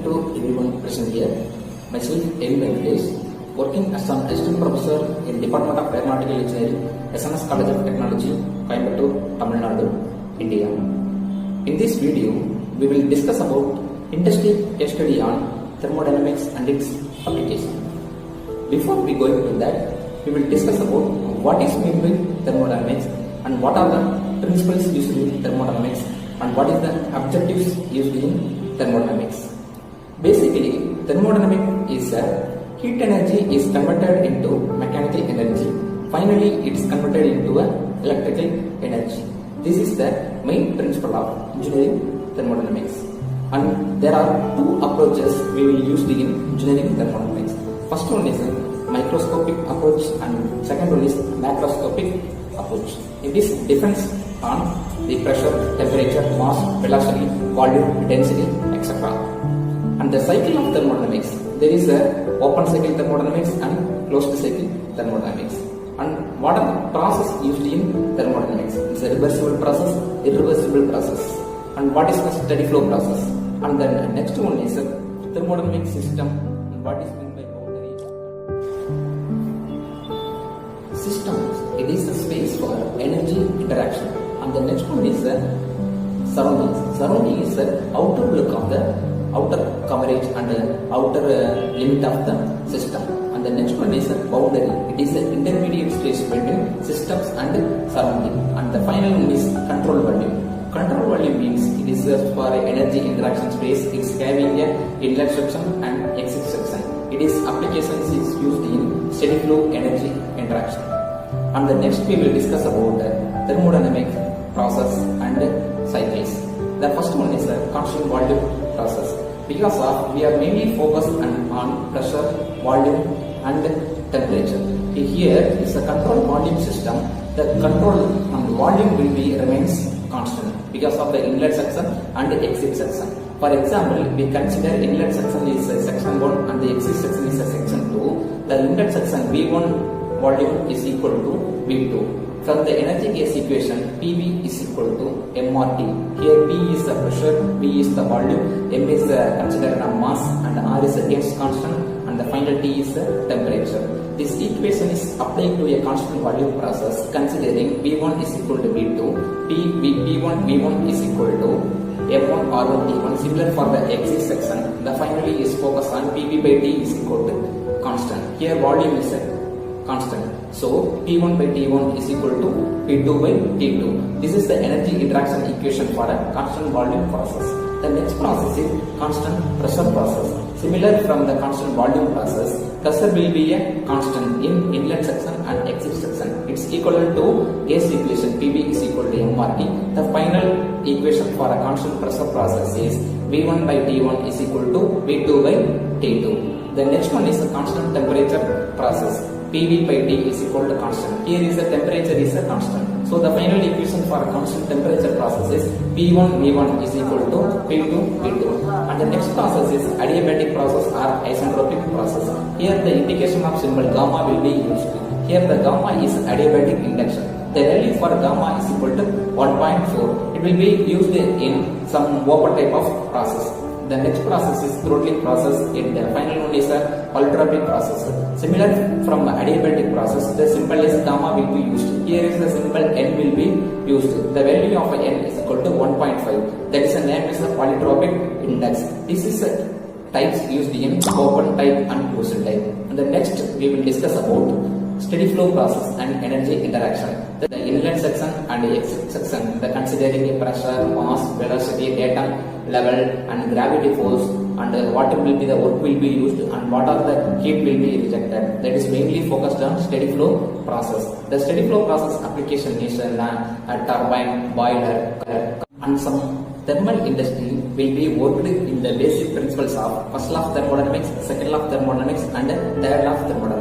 to everyone present here. Myself, M. Venkatesh, working as an assistant professor in Department of Aeronautical Engineering, SNS College of Technology, Coimbatore, Tamil Nadu, India. In this video, we will discuss about industry case study on thermodynamics and its application. Before we go into that, we will discuss about what is meant by thermodynamics and what are the principles used in thermodynamics and what is the objectives used in thermodynamics. Basically, thermodynamics is a heat energy is converted into mechanical energy. Finally, it is converted into a electrical energy. This is the main principle of engineering thermodynamics. And there are two approaches we will use in engineering thermodynamics. First one is a microscopic approach and second one is macroscopic approach. This depends on the pressure, temperature, mass, velocity, volume, density, etc. And the cycle of thermodynamics, there is a open cycle thermodynamics and closed cycle thermodynamics. And what are the process used in thermodynamics? It's a reversible process, irreversible process. And what is the steady flow process? And then the next one is a thermodynamic system. And what is meant by boundary? Systems, it is a space for energy interaction. And the next one is the surroundings. Surrounding is the outer look of the outer coverage and the outer limit of the system. And the next one is a boundary. It is an intermediate stage between systems and surrounding. And the final one is control volume. Control volume means it is for energy interaction space. It is having a inlet section and exit section. It is applications is used in steady flow energy interaction. And the next we will discuss about thermodynamic process and cycles. The first one is the constant volume process. Because of we are mainly focused on pressure, volume and temperature. Here is a control volume system. The control and volume will be remains constant because of the inlet section and the exit section. For example, we consider inlet section is section 1 and the exit section is section 2. The inlet section V1 volume is equal to V2. From the energy case equation, PV is equal to MRT. Here P is the pressure, V is the volume, M is considered a mass and R is a gauge constant and the final T is the temperature. This equation is applied to a constant volume process considering V1 is equal to V2, P1V1 is equal to F1 R1 T1. Similar for the exit section, the finally is focused on PV by T is equal to constant. Here volume is a constant. So P1 by T1 is equal to P2 by T2. This is the energy interaction equation for a constant volume process. The next process is constant pressure process. Similar from the constant volume process, pressure will be a constant in inlet section and exit section. It's equivalent to gas equation PV is equal to MRT. The final equation for a constant pressure process is V1 by T1 is equal to V2 by T2. The next one is a constant temperature process. PV by T is equal to constant. Here is the temperature is a constant. So the final equation for a constant temperature process is P1 V1 is equal to P2 V2. And the next process is adiabatic process or isentropic process. Here the indication of symbol gamma will be used. Here the gamma is adiabatic induction. The value for gamma is equal to 1.4. It will be used in some open type of process. The next process is throttling process and the final one is a polytropic process. Similar from adiabatic process, the symbol is gamma will be used. Here is the symbol N will be used. The value of N is equal to 1.5. That is the name is the polytropic index. This is types used in open type and closed type. And the next we will discuss about steady flow process and energy interaction. The inlet section and the exit section, the considering a pressure, mass, velocity, atom level and gravity force and what will be the work will be used and what are the heat will be rejected. That is mainly focused on steady flow process. The steady flow process application is a turbine, boiler and some thermal industry will be worked in the basic principles of first law of thermodynamics, second law of thermodynamics and third law of thermodynamics.